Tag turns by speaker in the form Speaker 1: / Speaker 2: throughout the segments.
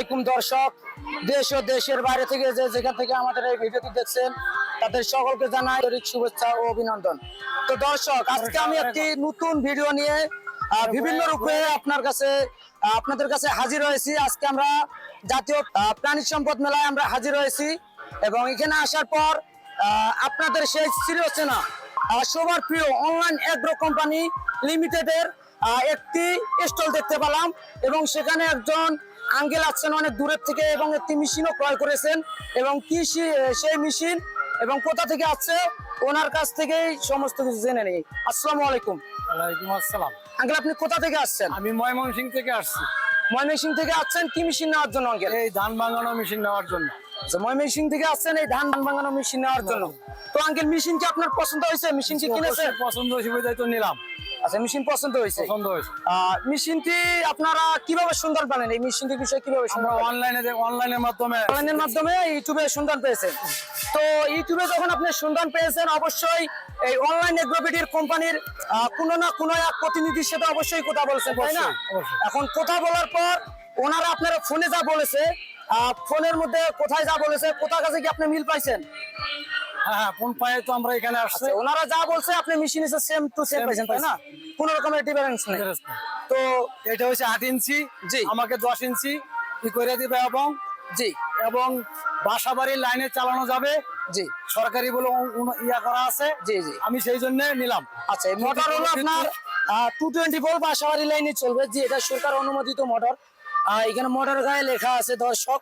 Speaker 1: আলাইকুম দর্শক, দেশ ও দেশের বাইরে থেকে যে যেখান থেকে আমাদের এই ভিডিওটি দেখছেন তাদের সকলকে জানাই আন্তরিক শুভেচ্ছা ও অভিনন্দন। তো দর্শক, আজকে আমি একটি নতুন ভিডিও নিয়ে বিভিন্ন রূপে আপনাদের কাছে হাজির হয়েছি। আজকে আমরা জাতীয় প্রাণী সম্পদ মেলায় আমরা হাজির হয়েছি এবং এখানে আসার পর আপনাদের সেই চিরচেনা সবার প্রিয় অনলাইন এগ্রো কোম্পানি লিমিটেডের একটি স্টল দেখতে পেলাম এবং সেখানে একজন আঙ্কেল আছেন অনেক দূরের থেকে এবং একটি মেশিনও ক্রয় করেছেন এবং কি সেই মেশিন এবং কোথা থেকে আসছে ওনার কাছ থেকেই সমস্ত কিছু জেনে নেই। আসসালামু আলাইকুম।
Speaker 2: ওয়ালাইকুম আসসালাম।
Speaker 1: আঙ্কেল, আপনি কোথা থেকে আসছেন?
Speaker 2: আমি ময়মনসিংহ থেকে আসছি।
Speaker 1: ময়মনসিংহ থেকে আসছেন কি মেশিন নেওয়ার জন্য আঙ্কেল?
Speaker 2: এই ধান ভাঙানো মেশিন নেওয়ার জন্য।
Speaker 1: আচ্ছা, ময়মনসিংহ থেকে আসছেন এই ধান ভাঙানো মেশিন নেওয়ার জন্য। তো আঙ্কেল, মেশিন কি আপনার পছন্দ হয়েছে? মেশিন কি কিনেছেন?
Speaker 2: পছন্দ হয়েছে বিধায় তো নিলাম।
Speaker 1: আচ্ছা, মেশিন পছন্দ হয়েছে।
Speaker 2: পছন্দ হয়েছে।
Speaker 1: মেশিনটি আপনারা কিভাবে সন্ধান পেলেন? এই মেশিনটির বিষয়ে কিভাবে
Speaker 2: আমরা অনলাইনের মাধ্যমে
Speaker 1: ইউটিউবে সন্ধান পেয়েছেন। তো ইউটিউবে যখন আপনি সন্ধান পেয়েছেন, অবশ্যই এই অনলাইন এগ্রোবিডির কোম্পানির কোনো না কোনো এক প্রতিনিধির সাথে অবশ্যই কথা বলছেন, তাই না?
Speaker 2: অবশ্যই।
Speaker 1: এখন কথা বলার পর ওনারা আপনারা ফোনে যা বলেছে, ফোনের মধ্যে কোথায় যা বলেছে, কোথার কাছে কি আপনি মিল পাইছেন?
Speaker 2: হ্যাঁ, ফোন পায়ে তো আমরা এখানে আসছি।
Speaker 1: আচ্ছা, ওনারা যা বলছে আপনি মেশিন এসে সেম টু সেম পাইছেন, তাই না? কোনো রকমের ডিফারেন্স নেই।
Speaker 2: তো এটা হচ্ছে 8 ইঞ্চি,
Speaker 1: জি।
Speaker 2: আমাকে 10 ইঞ্চি ই করে দিবে
Speaker 1: জি
Speaker 2: এবং বাসা বাড়ির লাইনে চালানো যাবে।
Speaker 1: জি
Speaker 2: সরকারি বলে ইয়া করা আছে।
Speaker 1: জি জি
Speaker 2: আমি সেই জন্য নিলাম।
Speaker 1: আচ্ছা, এই মোটর হলো আপনার 220 ভোল্ট বাসাবাড়ি লাইনে চলবে। জি, এটা সরকার অনুমোদিত মোটর। এখানে মোটর গায়ে লেখা আছে দর্শক,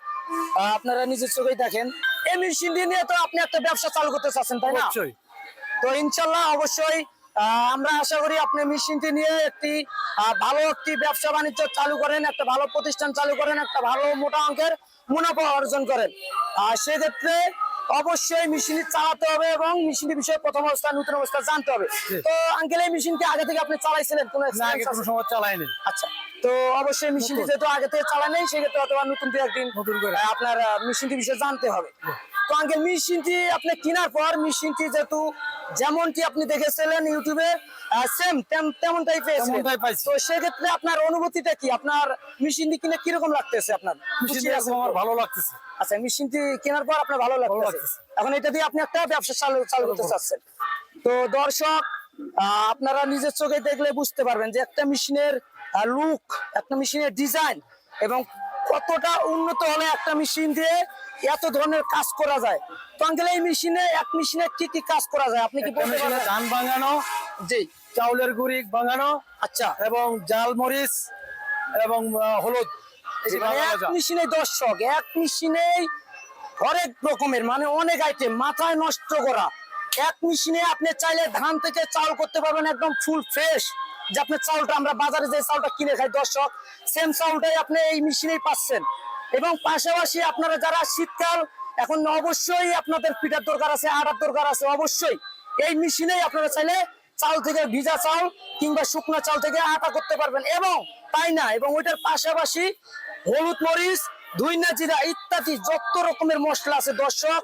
Speaker 1: আপনারা নিজের চোখেই দেখেন। এই মেশিনটি নিয়ে তো আপনি একটা ব্যবসা চালু করতে চাচ্ছেন, তাই না?
Speaker 2: অবশ্যই।
Speaker 1: তো ইনশাল্লাহ অবশ্যই আমরা আশা করি আপনি মেশিনটি নিয়ে একটি ভালো একটি ব্যবসা বাণিজ্য চালু করেন, একটা ভালো প্রতিষ্ঠান চালু করেন, একটা ভালো মোটা অঙ্কের মুনাফা অর্জন করেন। সেক্ষেত্রে অবশ্যই মেশিনটি চালাতে হবে এবং মেশিনটির বিষয়ে প্রথম অবস্থা নতুন অবস্থা জানতে হবে। তো আঙ্কেল, এই মেশিনটি আগে থেকে আপনি চালাইছিলেন? কোনো
Speaker 2: না, আগে কোনো সময় চালাইনি।
Speaker 1: আচ্ছা, তো অবশ্যই মেশিনটি যেহেতু আগে থেকে চালায় নেই, সেক্ষেত্রে অথবা নতুন একদিন
Speaker 2: নতুন করে
Speaker 1: আপনার মেশিনটির বিষয়ে জানতে হবে। তো আঙ্কেল, মেশিনটি আপনি কেনার পর মেশিনটি যেহেতু যেমনটি আপনি দেখেছিলেন ইউটিউবে সেম তেমনটাই পেয়েছিলেন, তো সেক্ষেত্রে আপনার অনুভূতিটা কি? আপনার মেশিনটি কিনে কিরকম লাগতেছে? আপনার
Speaker 2: আমার ভালো লাগতেছে।
Speaker 1: আচ্ছা, মেশিনটি কেনার পর আপনার ভালো লাগতেছে। এখন এটা দিয়ে আপনি একটা ব্যবসা চালু করতে চাচ্ছেন। তো দর্শক, আপনারা নিজের চোখে দেখলে বুঝতে পারবেন যে একটা মেশিনের লুক, একটা মেশিনের ডিজাইন এবং কতটা উন্নত হলে একটা মেশিন দিয়ে এত ধরনের কাজ করা যায়। তো আঙ্কেল, এই এক মেশিনে কি কি কাজ করা যায় আপনি কি বলতে পারবেন?
Speaker 2: ধান ভাঙানো,
Speaker 1: জি,
Speaker 2: চাউলের গুঁড়ি ভাঙানো,
Speaker 1: আচ্ছা,
Speaker 2: এবং জাল মরিচ এবং হলুদ।
Speaker 1: এক মেশিনে দর্শক, এক মেশিনেই হরেক রকমের মানে অনেক আইটেম, মাথায় নষ্ট করা। এক মেশিনে আপনি চাইলে ধান থেকে চাউল করতে পারবেন একদম ফুল ফ্রেশ। যে আপনি চাউলটা আমরা বাজারে যে চাউলটা কিনে খাই দর্শক, সেম চাউলটাই আপনি এই মেশিনেই পাচ্ছেন। এবং পাশাপাশি আপনারা যারা শীতকাল, এখন অবশ্যই আপনাদের পিঠার দরকার আছে, আটার দরকার আছে, অবশ্যই এই মেশিনেই আপনারা চাইলে চাউল থেকে, ভিজা চাউল কিংবা শুকনো চাউল থেকে আটা করতে পারবেন। এবং তাই না, এবং ওইটার পাশাপাশি হলুদ, মরিচ, ধইনা, জিরা ইত্যাদি যত রকমের মশলা আছে দর্শক,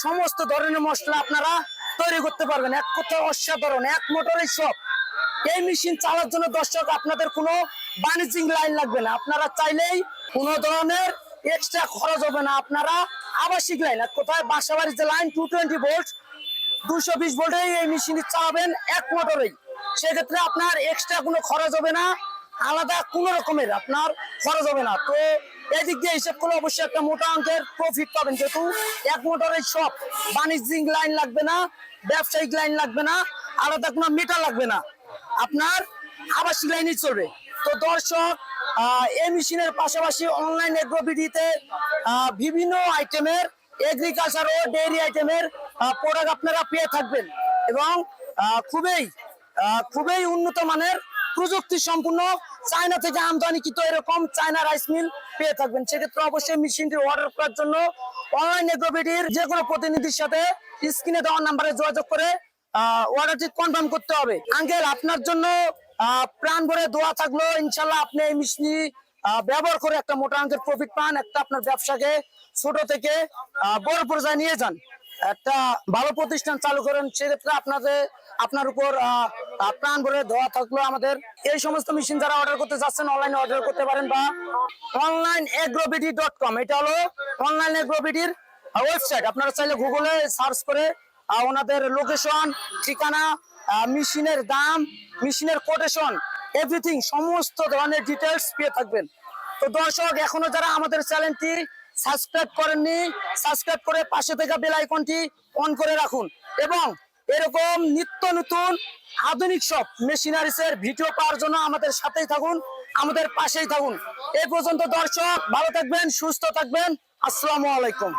Speaker 1: সমস্ত ধরনের মশলা আপনারা তৈরি করতে পারবেন। এক কথায় অসাধারণ, এক মোটরেই সব। এই মেশিন চালার জন্য দর্শক আপনাদের কোনো বাণিজ্যিক লাইন লাগবে না। আপনারা চাইলেই কোনো ধরনের এক্সট্রা খরচ হবে না। আপনারা আবাসিক লাইন, এক কথায় বাসাবাড়ির যে লাইন 220 ভোল্ট 220 ভোল্টে এই মেশিনটি চালাবেন এক মোটরেই। সেক্ষেত্রে আপনার এক্সট্রা কোনো খরচ হবে না, আলাদা কোনো রকমের আপনার খরচ হবে না। তো এই দিক দিয়ে হিসেব করলে অবশ্যই একটা মোটা অঙ্কের প্রফিট পাবেন, যেহেতু এক মোটরের সব। বাণিজ্যিক লাইন লাগবে না, ব্যবসায়িক লাইন লাগবে না, আলাদা কোনো মিটার লাগবে না, আপনার আবাসিক লাইনই চলবে। তো দর্শক, এই মেশিনের পাশাপাশি অনলাইন এগ্রোবিডিতে বিভিন্ন আইটেমের এগ্রিকালচার ও ডেইরি আইটেমের প্রোডাক্ট আপনারা পেয়ে থাকবেন এবং খুবই উন্নত মানের প্রযুক্তি সম্পূর্ণ চায়না থেকে আমদানিকৃত এরকম চায়না রাইস মিল পেয়ে থাকবেন। সেক্ষেত্রে অবশ্যই মেশিনটি অর্ডার করার জন্য অনলাইন এগ্রোবিডির যে কোনো প্রতিনিধির সাথে স্ক্রিনে দেওয়া নাম্বারে যোগাযোগ করে অর্ডারটি কনফার্ম করতে হবে। আঙ্কেল, আপনার জন্য প্রাণ ভরে দোয়া থাকলো। ইনশাল্লাহ আপনি এই মেশিনটি ব্যবহার করে একটা মোটা অঙ্কের প্রফিট পান, একটা আপনার ব্যবসাকে ছোট থেকে বড় পর্যায়ে নিয়ে যান। একটা ভালো প্রতিষ্ঠান চালু করেন, সেক্ষেত্রে আপনার উপর প্রাণ ভরে দেওয়া থাকলো আমাদের। এই সমস্ত মেশিন যারা অর্ডার করতে যাচ্ছেন অনলাইনে অর্ডার করতে পারেন, বা onlineagrobidy.com, এটা হলো অনলাইন এগ্রোবিডির ওয়েবসাইট। আপনারা চাইলে গুগলে সার্চ করে ওনাদের লোকেশন, ঠিকানা, মেশিনের দাম, মেশিনের কোটেশন, এভরিথিং, সমস্ত ধরনের ডিটেলস পেয়ে থাকবেন। তো দর্শক, এখনো যারা আমাদের চ্যানেলটি সাবস্ক্রাইব করেননি, সাবস্ক্রাইব করে পাশে থাকা বেল আইকনটি অন করে রাখুন, এবং এরকম নিত্য নতুন আধুনিক সব মেশিনারিজের ভিডিও পাওয়ার জন্য আমাদের সাথেই থাকুন, আমাদের পাশেই থাকুন। এই পর্যন্ত দর্শক, ভালো থাকবেন, সুস্থ থাকবেন। আসসালামু আলাইকুম।